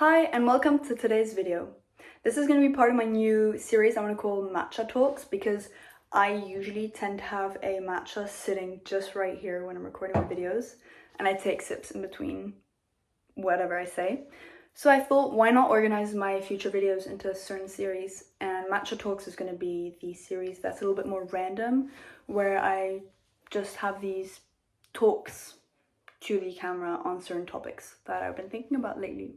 Hi and welcome to today's video. This is going to be part of my new series I want to call Matcha Talks because I usually tend to have a matcha sitting just right here when I'm recording my videos, and I take sips in between whatever I say. So I thought, why not organize my future videos into a certain series, and Matcha Talks is going to be the series that's a little bit more random, where I just have these talks to the camera on certain topics that I've been thinking about lately.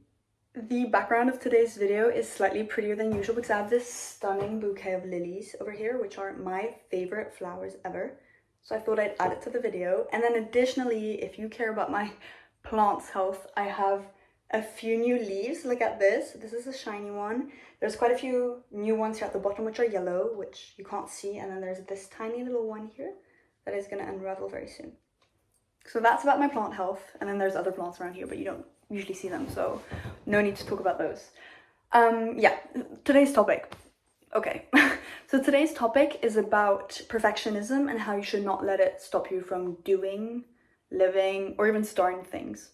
The background of today's video is slightly prettier than usual because I have this stunning bouquet of lilies over here, which are my favorite flowers ever. So I thought I'd add it to the video. And then additionally, if you care about my plant's health, I have a few new leaves. Look at this. This is a shiny one. There's quite a few new ones here at the bottom, which are yellow, which you can't see. And then there's this tiny little one here that is going to unravel very soon. So that's about my plant health. And then there's other plants around here, but you don't usually see them, so no need to talk about those. Today's topic. Okay, so today's topic is about perfectionism and how you should not let it stop you from doing, living, or even starting things.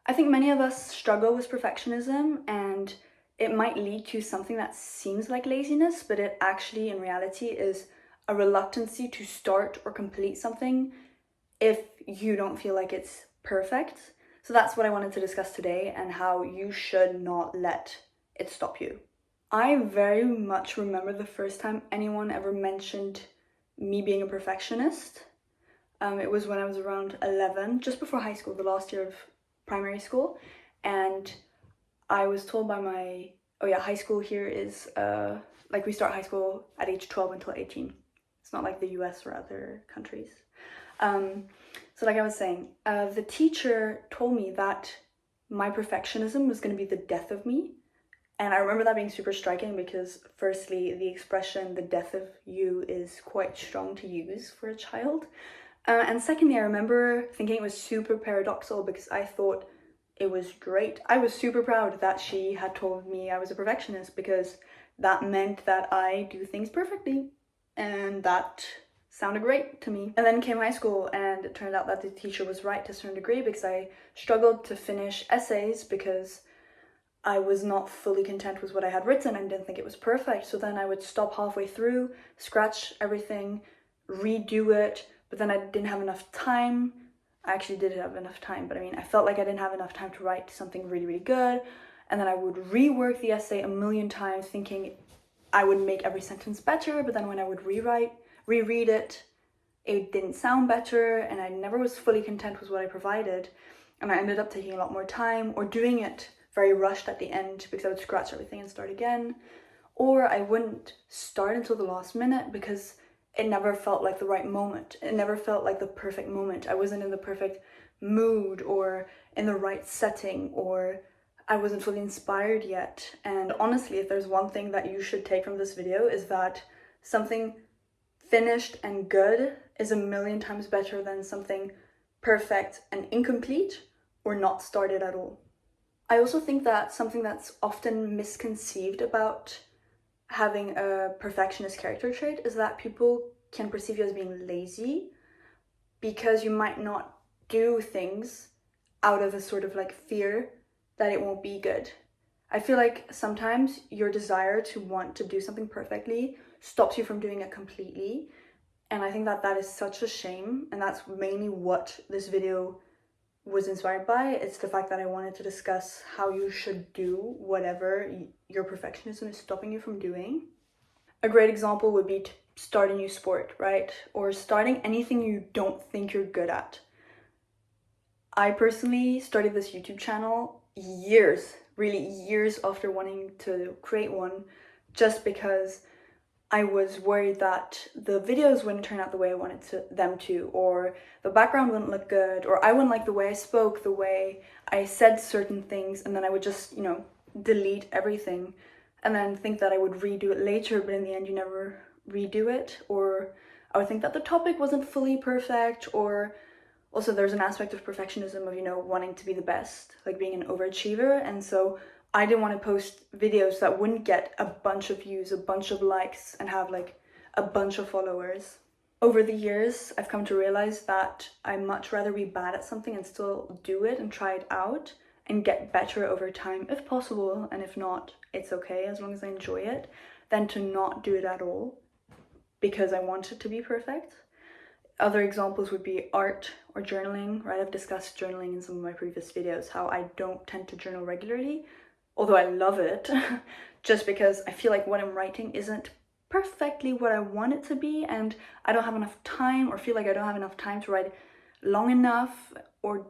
I think many of us struggle with perfectionism, and it might lead to something that seems like laziness, but it actually in reality is a reluctancy to start or complete something if you don't feel like it's perfect. So that's what I wanted to discuss today, and how you should not let it stop you. I very much remember the first time anyone ever mentioned me being a perfectionist. It was when I was around 11, just before high school, the last year of primary school. And I was told by high school here is, we start high school at age 12 until 18. It's not like the US or other countries. So like I was saying, the teacher told me that my perfectionism was going to be the death of me. And I remember that being super striking because firstly, the expression, the death of you, is quite strong to use for a child. And secondly, I remember thinking it was super paradoxical because I thought it was great. I was super proud that she had told me I was a perfectionist because that meant that I do things perfectly. And that sounded great to me. And then came high school, and it turned out that the teacher was right to a certain degree because I struggled to finish essays because I was not fully content with what I had written and didn't think it was perfect. So then I would stop halfway through, scratch everything, redo it, but then I didn't have enough time. I actually did have enough time, but I felt like I didn't have enough time to write something really, really good. And then I would rework the essay a million times thinking I would make every sentence better, but then when I would reread it, it didn't sound better, and I never was fully content with what I provided. And I ended up taking a lot more time or doing it very rushed at the end because I would scratch everything and start again. Or I wouldn't start until the last minute because it never felt like the right moment. It never felt like the perfect moment. I wasn't in the perfect mood or in the right setting, or I wasn't fully inspired yet. And honestly, if there's one thing that you should take from this video, is that something finished and good is a million times better than something perfect and incomplete or not started at all. I also think that something that's often misconceived about having a perfectionist character trait is that people can perceive you as being lazy because you might not do things out of a sort of like fear that it won't be good. I feel like sometimes your desire to want to do something perfectly stops you from doing it completely. And I think that that is such a shame. And that's mainly what this video was inspired by. It's the fact that I wanted to discuss how you should do whatever your perfectionism is stopping you from doing. A great example would be to start a new sport, right? Or starting anything you don't think you're good at. I personally started this YouTube channel really years after wanting to create one, just because I was worried that the videos wouldn't turn out the way I wanted them to, or the background wouldn't look good, or I wouldn't like the way I spoke, the way I said certain things, and then I would just, delete everything and then think that I would redo it later, but in the end you never redo it. Or I would think that the topic wasn't fully perfect, or also there's an aspect of perfectionism of, wanting to be the best, like being an overachiever. And so I didn't want to post videos that wouldn't get a bunch of views, a bunch of likes, and have like a bunch of followers. Over the years, I've come to realize that I'd much rather be bad at something and still do it and try it out and get better over time if possible, and if not, it's okay as long as I enjoy it, than to not do it at all because I want it to be perfect. Other examples would be art or journaling, right? I've discussed journaling in some of my previous videos, how I don't tend to journal regularly, although I love it, just because I feel like what I'm writing isn't perfectly what I want it to be, and I don't have enough time, or feel like I don't have enough time to write long enough, or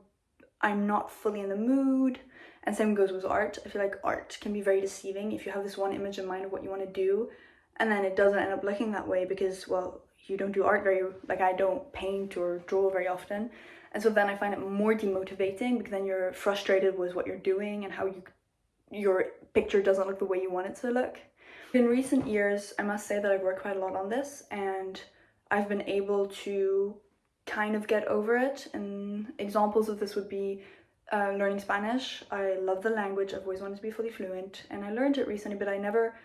I'm not fully in the mood. And same goes with art. I feel like art can be very deceiving if you have this one image in mind of what you want to do, and then it doesn't end up looking that way because, well, you don't do art very, like I don't paint or draw very often. And so then I find it more demotivating because then you're frustrated with what you're doing and how your picture doesn't look the way you want it to look. In recent years, I must say that I've worked quite a lot on this, and I've been able to kind of get over it. And examples of this would be learning Spanish. I love the language, I've always wanted to be fully fluent, and I learned it recently, but I never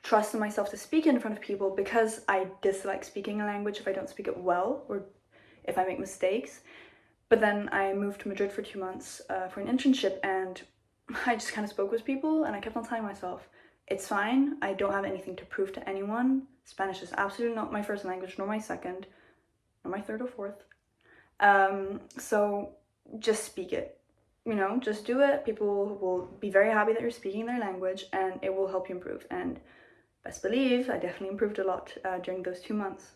trusted myself to speak in front of people because I dislike speaking a language if I don't speak it well or if I make mistakes. But then I moved to Madrid for 2 months for an internship, and I just kind of spoke with people, and I kept on telling myself, it's fine, I don't have anything to prove to anyone. Spanish is absolutely not my first language, nor my second, nor my third or fourth. So just speak it, you know, just do it. People will be very happy that you're speaking their language, and it will help you improve. And best believe, I definitely improved a lot during those 2 months.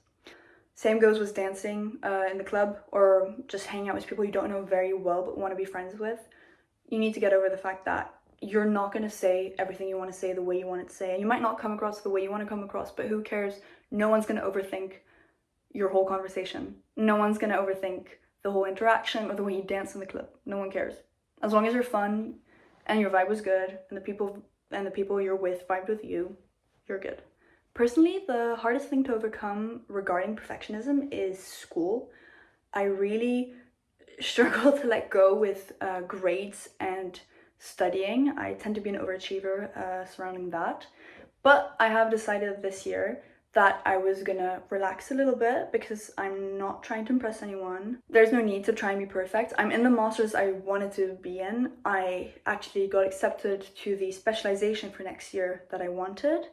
Same goes with dancing in the club, or just hanging out with people you don't know very well but want to be friends with. You need to get over the fact that you're not going to say everything you want to say the way you want it to say, and you might not come across the way you want to come across, but who cares? No one's going to overthink your whole conversation. No one's going to overthink the whole interaction or the way you dance in the club. No one cares. As long as you're fun and your vibe was good and the people you're with vibed with you, you're good. Personally, the hardest thing to overcome regarding perfectionism is school. I really struggle to let go with grades and studying. I tend to be an overachiever surrounding that. But I have decided this year that I was gonna relax a little bit because I'm not trying to impress anyone. There's no need to try and be perfect. I'm in the masters I wanted to be in. I actually got accepted to the specialization for next year that I wanted,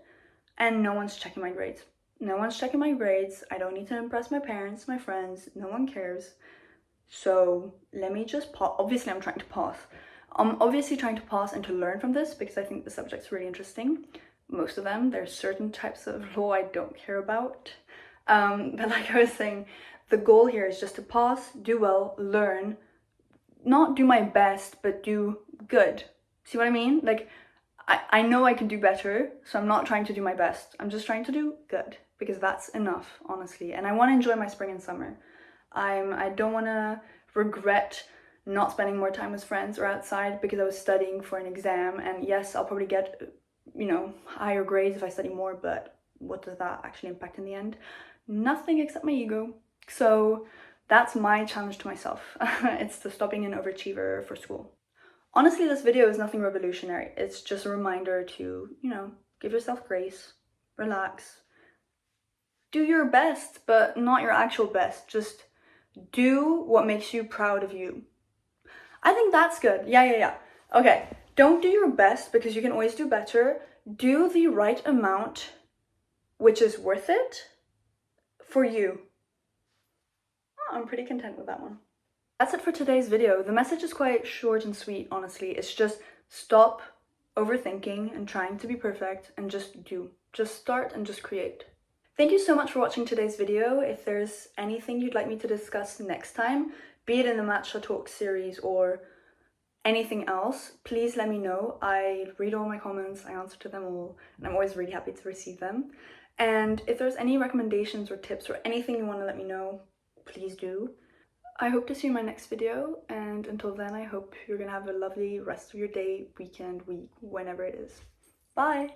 and no one's checking my grades. No one's checking my grades. I don't need to impress my parents, my friends. No one cares. So let me just pause. Obviously, I'm trying to pass. I'm obviously trying to pass and to learn from this because I think the subject's really interesting. Most of them, there's certain types of law I don't care about. But like I was saying, the goal here is just to pass, do well, learn, not do my best, but do good. See what I mean? Like, I know I can do better, so I'm not trying to do my best. I'm just trying to do good because that's enough, honestly. And I want to enjoy my spring and summer. I don't want to regret not spending more time with friends or outside because I was studying for an exam. And yes, I'll probably get, you know, higher grades if I study more, but what does that actually impact in the end? Nothing except my ego. So that's my challenge to myself. It's to stop being an overachiever for school. Honestly, this video is nothing revolutionary. It's just a reminder to, you know, give yourself grace, relax, do your best, but not your actual best. Just do what makes you proud of you. I think that's good. Yeah. Okay, don't do your best because you can always do better. Do the right amount, which is worth it for you. Oh, I'm pretty content with that one. That's it for today's video. The message is quite short and sweet, honestly. It's just stop overthinking and trying to be perfect and just do. Just start and just create. Thank you so much for watching today's video. If there's anything you'd like me to discuss next time, be it in the Matcha Talk series or anything else, please let me know. I read all my comments, I answer to them all, and I'm always really happy to receive them. And if there's any recommendations or tips or anything you want to let me know, please do. I hope to see you in my next video, and until then I hope you're gonna have a lovely rest of your day, weekend, week, whenever it is. Bye!